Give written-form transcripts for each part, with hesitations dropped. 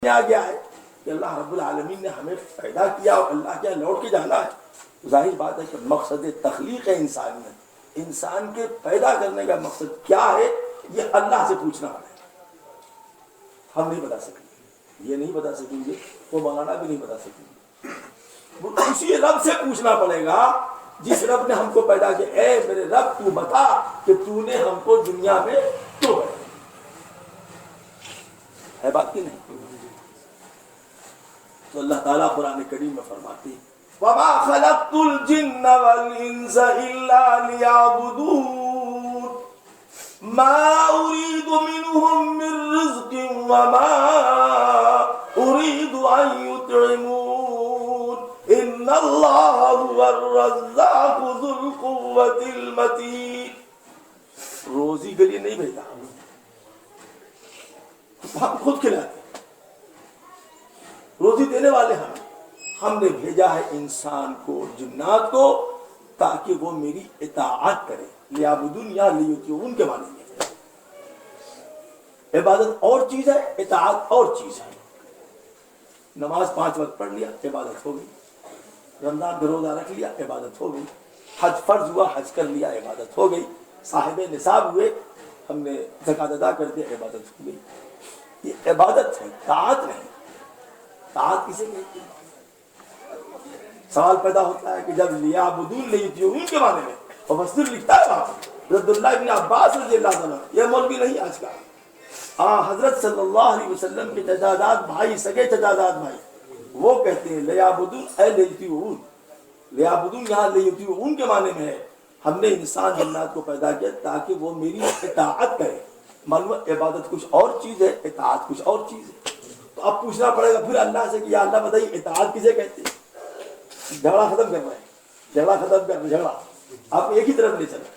آ گیا ہے کہ اللہ رب العالمین نے ہمیں پیدا کیا اور اللہ کے لوٹ کے جانا ہے، ظاہر بات ہے کہ مقصد تخلیق انسانیت، انسان کے پیدا کرنے کا مقصد کیا ہے، یہ اللہ سے پوچھنا پڑے گا۔ ہم نہیں بتا سکیں گے، یہ نہیں بتا سکیں گے، وہ مولانا بھی نہیں بتا سکیں گے، اسی رب سے پوچھنا پڑے گا جس رب نے ہم کو پیدا کیا۔ اے میرے رب تو بتا کہ تو نے ہم کو دنیا میں کیوں پیدا کیا؟ ہے بات کی نہیں؟ تو اللہ تعالیٰ قرآن کریم میں فرماتے ہیں وَمَا خَلَقْتُ الْجِنَّ وَالْإِنسَ إِلَّا لِيَعْبُدُونَ مَا أُرِيدُ مِنْهُمْ مِنْ رِزْقٍ وَمَا أُرِيدُ أَنْ يُطْعِمُونَ إِنَّ اللَّهَ هُوَ الرَّزَّاقُ ذُو الْقُوَّةِ الْمَتِينُ۔ روزی کے لیے نہیں بھیجا، ہم خود کھلاتے، روزی دینے والے ہم نے بھیجا ہے انسان کو، جنات کو، تاکہ وہ میری اطاعت کرے۔ لیعبدون یا لیطیعون کے معنی میں عبادت اور چیز ہے، اطاعت اور چیز ہے۔ نماز 5 وقت پڑھ لیا، عبادت ہو گئی۔ رمضان کا روزہ رکھ لیا، عبادت ہو گئی۔ حج فرض ہوا، حج کر لیا، عبادت ہو گئی۔ صاحب نصاب ہوئے، ہم نے زکوٰۃ ادا کر دیا، عبادت ہو گئی۔ یہ عبادت ہے، طاعت نہیں۔ طاعت کسے کہتے ہیں؟ سوال پیدا ہوتا ہے کہ جب لیعبدون لیطیعون کے معنی میں مفسر لکھتا ہے وہاں حضرت عبداللہ بن عباس رضی اللہ عنہ، یہ مولوی نہیں آج کا، حضرت صلی اللہ علیہ وسلم کے چچاداد بھائی، سگے چچاداد بھائی، وہ کہتے ہیں لیعبدون اے لیطیعون۔ لیعبدون یہاں لیطیعون کے معنی میں ہے، ہم نے انسان جنات کو پیدا کیا تاکہ وہ میری اطاعت کرے۔ معلوم ہے عبادت کچھ اور چیز ہے، اطاعت کچھ اور چیز ہے۔ تو اب پوچھنا پڑے گا پھر اللہ سے کہ یا اللہ بتائیے اطاعت کسے کہتے ہیں؟ جھگڑا ختم کر رہے ہیں، جھگڑا ختم کر رہے ہیں، جھگڑا آپ ایک ہی طرف لے چلے،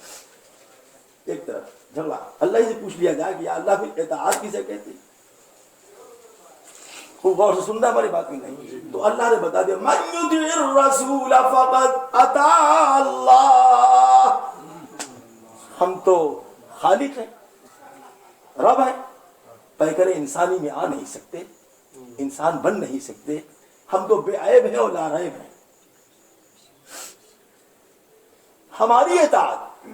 ایک طرف جھگڑا۔ اللہ ہی سے پوچھ لیا جائے کہ یا اللہ پھر اطاعت کسے کہتے ہیں؟ خوب غور سے سننا ہماری بات نہیں۔ تو اللہ نے بتا دیا من یطع الرسول فقد اطاع اللہ۔ ہم تو خالق ہیں، رب ہیں، پیکر انسانی میں آ نہیں سکتے، انسان بن نہیں سکتے، ہم تو بے عیب ہیں اور لا ریب ہیں۔ ہماری اطاعت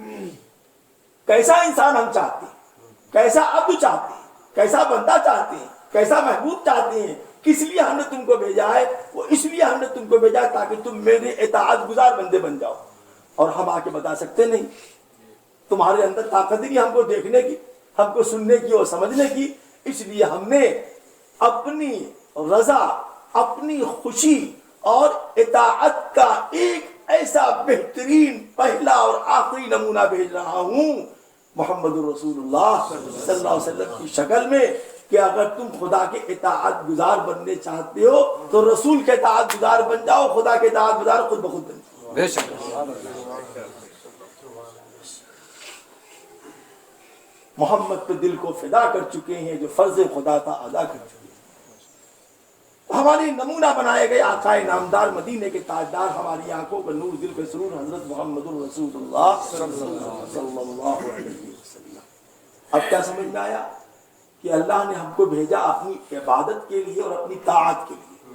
کیسا انسان ہم چاہتے ہیں، کیسا عبد چاہتے ہیں، کیسا بندہ چاہتے ہیں، کیسا محبوب چاہتے ہیں، کس لیے ہم نے تم کو بھیجا ہے، وہ اس لیے ہم نے تم کو بھیجا ہے تاکہ تم میرے اطاعت گزار بندے بن جاؤ۔ اور ہم آ کے بتا سکتے نہیں، تمہارے اندر طاقت نہیں ہم کو دیکھنے کی، ہم کو سننے کی اور سمجھنے کی، اس لیے ہم نے اپنی رضا، اپنی خوشی اور اطاعت کا ایک ایسا بہترین پہلا اور آخری نمونہ بھیج رہا ہوں محمد رسول اللہ صلی اللہ علیہ وسلم کی شکل میں، کہ اگر تم خدا کے اطاعت گزار بننے چاہتے ہو تو رسول کے اطاعت گزار بن جاؤ، خدا کے اطاعت گزار خود بخود بن جاؤ۔ بے شک محمد پہ دل کو فدا کر چکے ہیں، جو فرض خدا تھا ادا کر چکے ہیں۔ ہماری نمونہ بنائے گئے آقائے نامدار، مدینے کے تاجدار، ہماری آنکھوں کا نور، دل کا سرور، حضرت محمد رسول اللہ صلی اللہ علیہ وسلم۔ اب کیا سمجھ میں آیا کہ اللہ نے ہم کو بھیجا اپنی عبادت کے لیے اور اپنی طاعت کے لیے،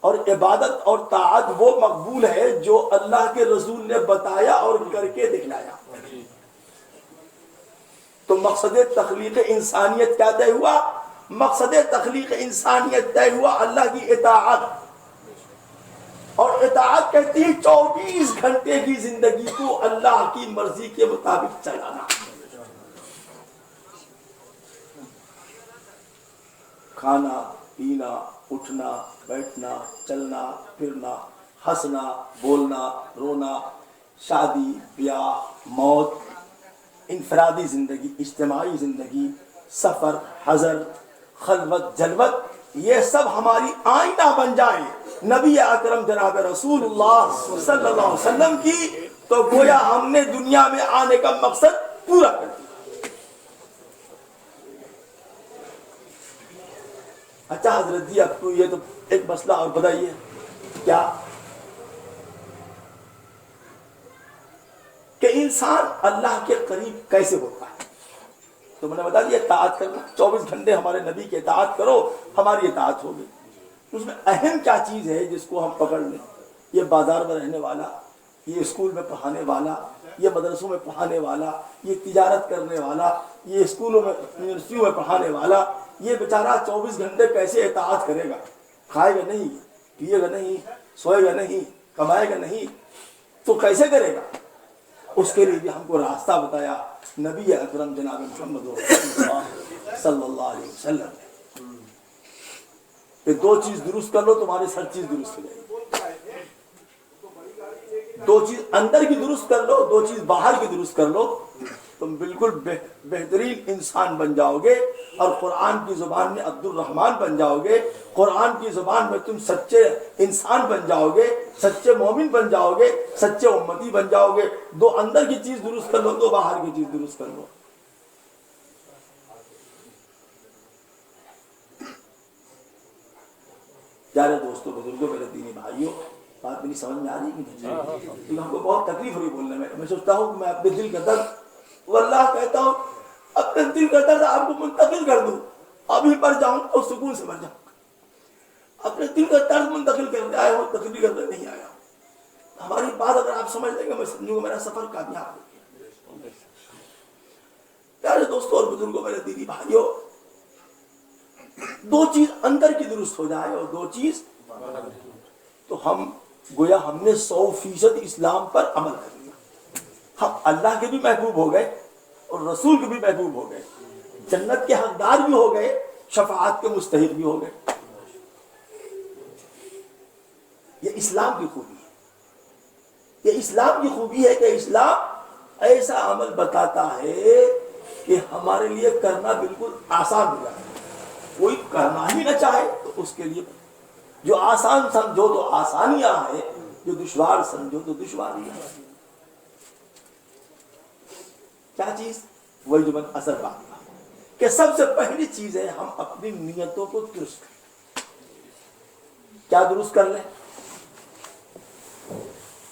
اور عبادت اور طاعت وہ مقبول ہے جو اللہ کے رسول نے بتایا اور کر کے دکھلایا۔ تو مقصد تخلیق انسانیت کیا طے ہوا؟ مقصد تخلیق انسانیت طے ہوا اللہ کی اطاعت، اور اطاعت کہتی ہے 24 گھنٹے کی زندگی کو اللہ کی مرضی کے مطابق چلانا۔ کھانا، پینا، اٹھنا، بیٹھنا، چلنا، پھرنا، ہنسنا، بولنا، رونا، شادی، بیاہ، موت، انفرادی زندگی، اجتماعی زندگی، سفر، حضر، خلوت، جلوت، یہ سب ہماری آئینہ بن جائے نبی اکرم جناب رسول اللہ صلی اللہ علیہ وسلم کی، تو گویا ہم نے دنیا میں آنے کا مقصد پورا کر دیا۔ اچھا حضرت جی اب تو یہ تو ایک مسئلہ اور بتائیے، کیا کہ انسان اللہ کے قریب کیسے ہوتا ہے؟ تو میں نے بتا دیا اطاعت کرنا، 24 گھنٹے ہمارے نبی کی اطاعت کرو، ہماری اطاعت ہوگی۔ اس میں اہم کیا چیز ہے جس کو ہم پکڑ لیں؟ یہ بازار میں رہنے والا، یہ اسکول میں پڑھانے والا، یہ مدرسوں میں پڑھانے والا، یہ تجارت کرنے والا، یہ اسکولوں میں یونیورسٹیوں میں پڑھانے والا، یہ بیچارہ 24 گھنٹے کیسے اطاعت کرے گا؟ کھائے گا نہیں، پیے گا نہیں، سوئے گا نہیں، کمائے گا نہیں، تو کیسے کرے گا؟ اس کے لیے بھی ہم کو راستہ بتایا نبی اکرم جناب محمد صلی اللہ علیہ وسلم نے کہ 2 چیز درست کر لو تمہاری ہر چیز درست ہو جائے گی۔ 2 چیز اندر کی درست کر لو، 2 چیز باہر کی درست کر لو، تم بالکل بہترین انسان بن جاؤ گے، اور قرآن کی زبان میں عبد الرحمن بن جاؤ گے، قرآن کی زبان میں تم سچے انسان بن جاؤ گے، سچے مومن بن جاؤ گے، سچے امتی بن جاؤ گے۔ 2 اندر کی چیز درست کر لو، 2 باہر کی چیز درست کر لو۔ پیارے دوستوں، بزرگوں، میرے دینی بھائیوں، بات میری سمجھ میں آ رہی ہے کہ نہیں؟ کیونکہ ہم کو بہت تکلیف ہوئی بولنے میں سوچتا ہوں کہ میں اپنے دل کا درد، واللہ کہتا ہوں اپنے دل کا درد آپ کو منتقل کر دوں، ابھی مر جاؤں تو سکون سے مر جاؤں۔ اپنے دل کا درد منتقل کرنے آیا ہوں، تکلیف کرنے نہیں آیا ہوں۔ ہماری بات اگر آپ سمجھ لیں گے، میں سمجھوں گا میرا سفر کامیاب ہو گیا۔ پیارے دوستوں اور بزرگوں، میرے دینی بھائیوں، 2 چیز اندر کی درست ہو جائے اور 2 چیز، تو ہم گویا ہم نے 100% اسلام پر عمل کر لیا۔ ہم اللہ کے بھی محبوب ہو گئے اور رسول کے بھی محبوب ہو گئے، جنت کے حقدار بھی ہو گئے، شفاعت کے مستحق بھی ہو گئے۔ یہ اسلام کی خوبی ہے، یہ اسلام کی خوبی ہے کہ اسلام ایسا عمل بتاتا ہے کہ ہمارے لیے کرنا بالکل آسان ہو جائے۔ کوئی کرنا ہی نہ چاہے تو اس کے لیے جو آسان سمجھو تو آسانیاں ہیں، جو دشوار سمجھو تو دشواریاں ہیں۔ کیا چیز؟ وہی جو میں اثر بات کہا کہ سب سے پہلی چیز ہے ہم اپنی نیتوں کو درست کریں۔ کیا درست کر لیں؟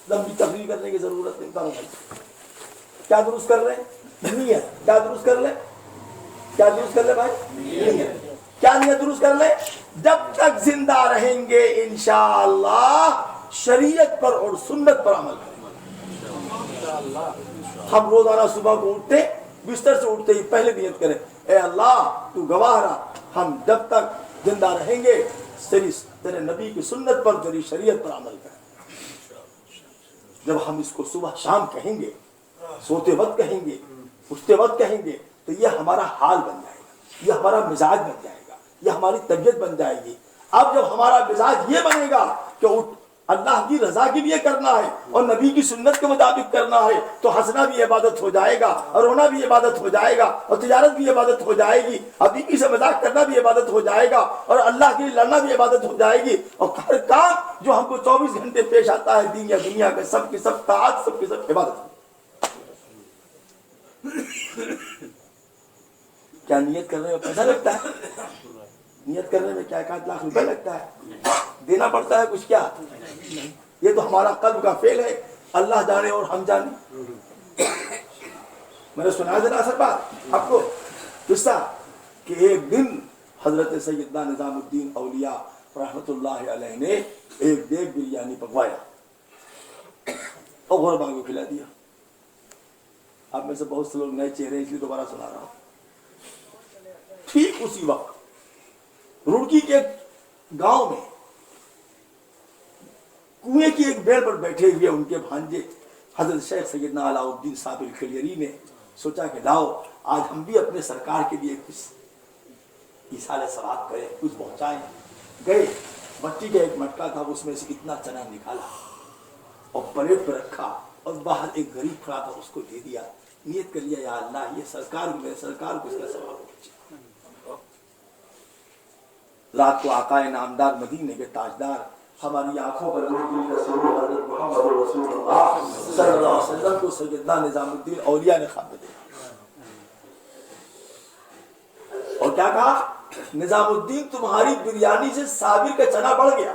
لمبی تقریر کرنے کی ضرورت نہیں کرو بھائی۔ کیا درست کر لیں؟ نیت۔ کیا درست کر لیں؟ کیا درست کر لیں بھائی؟ نیت۔ کیا نیت درست کر لیں؟ جب تک زندہ رہیں گے انشاءاللہ شریعت پر اور سنت پر عمل کریں۔ ہم روزانہ صبح کو اٹھتے، بستر سے اٹھتے ہی پہلے نیت کریں، اے اللہ تو گواہ رہا، ہم جب تک زندہ رہیں گے تیرے نبی کی سنت پر، تیری شریعت پر عمل کریں۔ جب ہم اس کو صبح شام کہیں گے، سوتے وقت کہیں گے، اٹھتے وقت کہیں گے، تو یہ ہمارا حال بن جائے گا، یہ ہمارا مزاج بن جائے گا، یہ ہماری طبیعت بن جائے گی۔ اب جب ہمارا مزاج یہ بنے گا کہ اللہ کی رضا کے لیے کرنا ہے اور نبی کی سنت کے مطابق کرنا ہے، تو ہنسنا بھی عبادت ہو جائے گا، اور رونا بھی عبادت ہو جائے گا، اور تجارت بھی عبادت ہو جائے گی، حبیبی سے مذاق کرنا بھی عبادت ہو جائے گا، اور اللہ کے لیے لڑنا بھی عبادت ہو جائے گی، اور ہر کام جو ہم کو 24 گھنٹے پیش آتا ہے دین یا دنیا کا، سب کی سب طاعت، سب کی سب عبادت۔ کیا نیت کرنے میں پیسہ لگتا ہے؟ نیت کرنے میں کیا 1 لاکھ روپے لگتا ہے؟ دینا پڑتا ہے کچھ؟ کیا یہ تو ہمارا قلب کا فعل ہے، اللہ جانے اور ہم جانے۔ میں نے سنا ذرا اثر بات آپ کو قصہ کہ ایک دن حضرت سیدنا نظام الدین اولیاء رحمت اللہ علیہ نے ایک دیگ بریانی پکوایا اور غربا کو کھلا دیا۔ آپ میں سے بہت سے لوگ نئے چہرے اس لیے دوبارہ سنا رہا ہوں۔ ٹھیک اسی وقت روڑکی کے گاؤں میں کنویں کی ایک بیل پر بیٹھے ہوئے ان کے بھانجے حضرت شیخ سیدنا علاء الدین صاحب الکلیری نے سوچا کہ لاؤ آج ہم بھی اپنے سرکار کے لیے کچھ ایصال ثواب کریں، کچھ پہنچائیں۔ گئے، مٹی کا ایک مٹکا تھا، اس میں سے اتنا چنا نکالا اور پلیٹ پہ رکھا، اور باہر ایک غریب کھڑا تھا اس کو دے دیا۔ نیت کر لیا، یا اللہ یہ سرکار میرے سرکار کو اس کا ثواب پہنچے۔ رات کو آقا نامدار مدینے کے تاجدار ہماری آنکھوں پر حضرت محمد رسول اللہ صلی اللہ علیہ وسلم کو سیدنا نظام الدین اولیاء نے خواب دیا اور کیا کہا؟ نظام الدین تمہاری بریانی سے صابر کا چنا بڑھ گیا،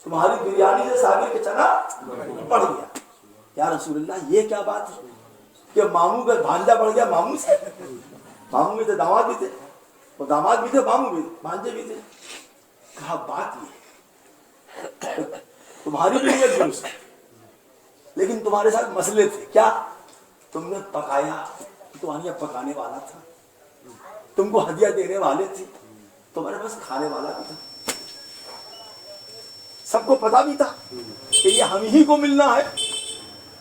تمہاری بریانی سے صابر کا چنا بڑھ گیا۔ یا رسول اللہ یہ کیا بات ہے؟ کہ ماموں کا بھانجا بڑھ گیا ماموں سے. ماموں بھی تھے داماد بھی تھے, وہ داماد بھی تھے ماموں بھی تھے بھانجے بھی تھے. کہا بات یہ تمہاری بھی نیت درست ہے لیکن تمہارے ساتھ مسئلے تھے. کیا؟ تم نے پکایا, تمہارے یہاں پکانے والا تھا, تم کو ہدیہ دینے والے تھے, تمہارے پاس کھانے والا بھی تھا, سب کو پتا بھی تھا کہ یہ ہم ہی کو ملنا ہے.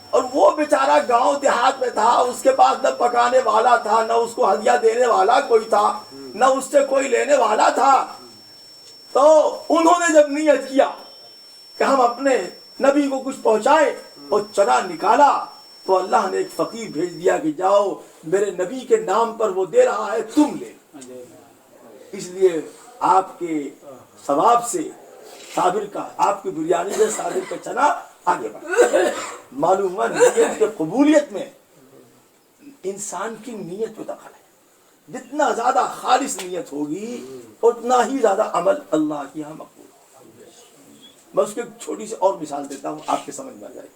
اور وہ بیچارہ گاؤں دیہات میں تھا, اس کے پاس نہ پکانے والا تھا, نہ اس کو ہدیہ دینے والا کوئی تھا, نہ اس سے کوئی لینے والا تھا. تو انہوں نے جب نیت کیا کہ ہم اپنے نبی کو کچھ پہنچائیں اور چنا نکالا, تو اللہ نے ایک فقیر بھیج دیا کہ جاؤ میرے نبی کے نام پر وہ دے رہا ہے, تم لے. اس لیے آپ کے ثواب سے صابر کا, آپ کی بریانی سے صابر کا چنا آگے بڑھا. معلوم ہوا نیت کے قبولیت میں انسان کی نیت کو دخل ہے. جتنا زیادہ خالص نیت ہوگی اتنا ہی زیادہ عمل اللہ کی یہاں مقبول ہوگا. میں اس کی ایک چھوٹی سی اور مثال دیتا ہوں, آپ کے سمجھ میں آ جائے.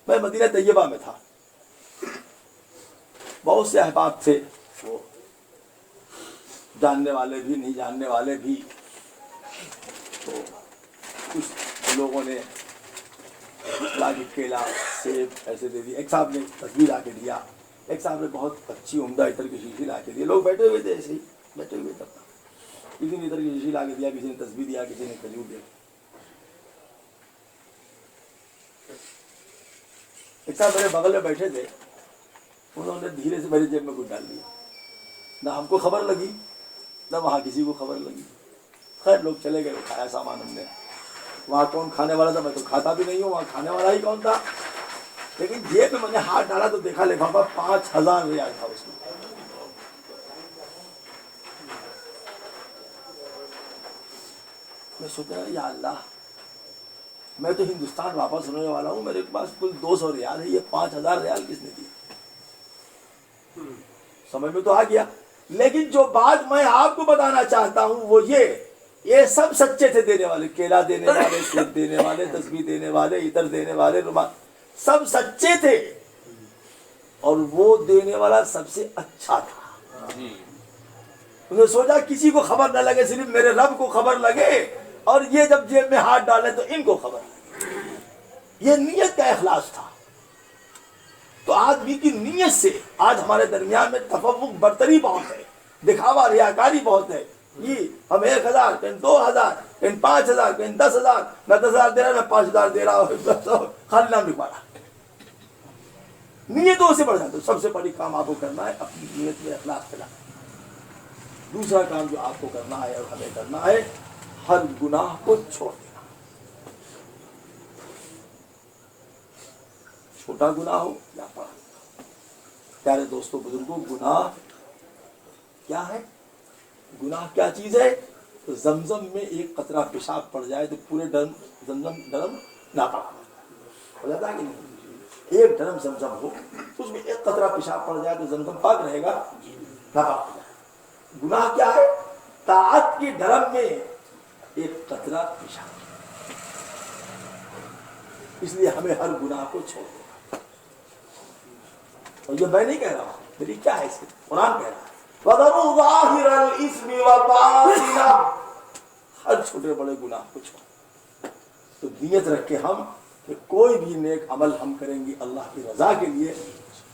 میں مدینہ طیبہ میں تھا, بہت سے احباب تھے, وہ جاننے والے بھی نہیں جاننے والے بھی. تو کچھ لوگوں نے لاگی کیلا سیب ایسے دے دیا, ایک صاحب نے تصویر لا کے دیا, ایک صاحب نے بہت اچھی عمدہ عطر کی شیشی لا کے دی. لوگ بیٹھے ہوئے تھے ایسے ہی بیٹھے ہوئے تھے, کسی نے عطر کی شیشی لا کے دیا, کسی نے تصویر دیا, کسی نے کھجور دیا. ایک صاحب میرے بغل میں بیٹھے تھے, انہوں نے دھیرے سے میری جیب میں کچھ ڈال دیا. نہ ہم کو خبر لگی نہ وہاں کسی کو خبر لگی. خیر لوگ چلے گئے, کھایا سامان ہم نے. وہاں کون کھانے والا تھا, میں تو کھاتا بھی نہیں ہوں, وہاں کھانے والا ہی کون تھا. لیکن جیب میں نے ہاتھ ڈالا تو دیکھا لفافہ 5,000 ریال تھا اس میں. میں سوچا یا اللہ, میں تو ہندوستان واپس ہونے والا ہوں, میرے پاس کل 200 ریال ہے, یہ 5,000 ریال کس نے دیے؟ سمجھ میں تو آ گیا. لیکن جو بات میں آپ کو بتانا چاہتا ہوں وہ یہ سب سچے تھے دینے والے, کیلا دینے والے, سیب دینے والے, تسبیح دینے والے, عطر دینے والے, رومال, سب سچے تھے. اور وہ دینے والا سب سے اچھا تھا. انہوں نے سوچا کسی کو خبر نہ لگے, صرف میرے رب کو خبر لگے, اور یہ جب جیب میں ہاتھ ڈالے تو ان کو خبر لگے. یہ نیت کا اخلاص تھا. تو آدمی کی نیت سے آج ہمارے درمیان میں تفوق برتری بہت ہے, دکھاوا ریاکاری بہت ہے. یہ ہم 1,000 کہیں 2,000 کہیں 5,000 کہیں 10,000, نہ 10,000 دے رہا نہ 5,000 دے رہا, خالی نام لکھوا رہا. نیتوں سے بڑھ جاتے. سب سے بڑی کام آپ کو کرنا ہے اپنی نیت میں اخلاص پھیلانا. دوسرا کام جو آپ کو کرنا ہے اور ہمیں کرنا ہے, ہر گناہ کو چھوڑ دینا. چھوٹا گناہ ہو یا بڑا. پیارے دوستوں بزرگوں, گناہ کیا ہے؟ گناہ کیا چیز ہے؟ زمزم میں ایک قطرہ پیشاب پڑ جائے تو پورے زمزم ڈرم ناپاک ہو جاتا ہے کہ نہیں؟ ایک ڈرم زمزم ہو اس میں ایک قطرہ پیشاب پڑ جائے تو زمزم پاک رہے گا, ناپاک ہو جائے. گناہ کیا ہے؟ طاعت کی ڈرم میں ایک قطرہ پیشاب. اس لیے ہمیں ہر گناہ کو چھوڑ دینا. اور یہ میں نہیں کہہ رہا ہوں, میری کیا ہے, اس کے قرآن کہہ رہا ہے وَذَرُوا ظَاهِرَ الْإِثْمِ وَبَاطِنَهُ. ہر چھوٹے بڑے گناہ کو چھوڑ. تو نیت رکھ کے ہم کہ کوئی بھی نیک عمل ہم کریں گے اللہ کی رضا کے لیے,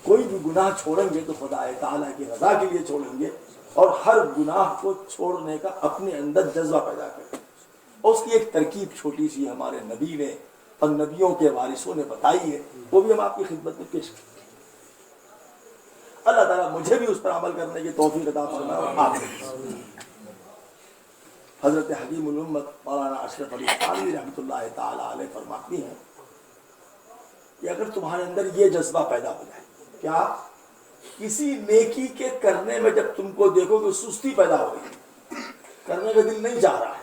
کوئی بھی گناہ چھوڑیں گے تو خدا تعالیٰ کی رضا کے لیے چھوڑیں گے, اور ہر گناہ کو چھوڑنے کا اپنے اندر جذبہ پیدا کریں. اور اس کی ایک ترکیب چھوٹی سی ہمارے نبی نے اور نبیوں کے وارثوں نے بتائی ہے, وہ بھی ہم آپ کی خدمت میں پیش کریں. اللہ تعالیٰ مجھے بھی اس پر عمل کرنے کی توفیق عطا فرمائے اور آپ کو. حضرت حکیم الامت مولانا اشرف علی تھانوی رحمۃ اللہ تعالیٰ علیہ فرماتی ہیں کہ اگر تمہارے اندر یہ جذبہ پیدا ہو جائے, کیا کسی نیکی کے کرنے میں جب تم کو دیکھو کہ سستی پیدا ہو گئی, کرنے کا دل نہیں چاہ رہا ہے,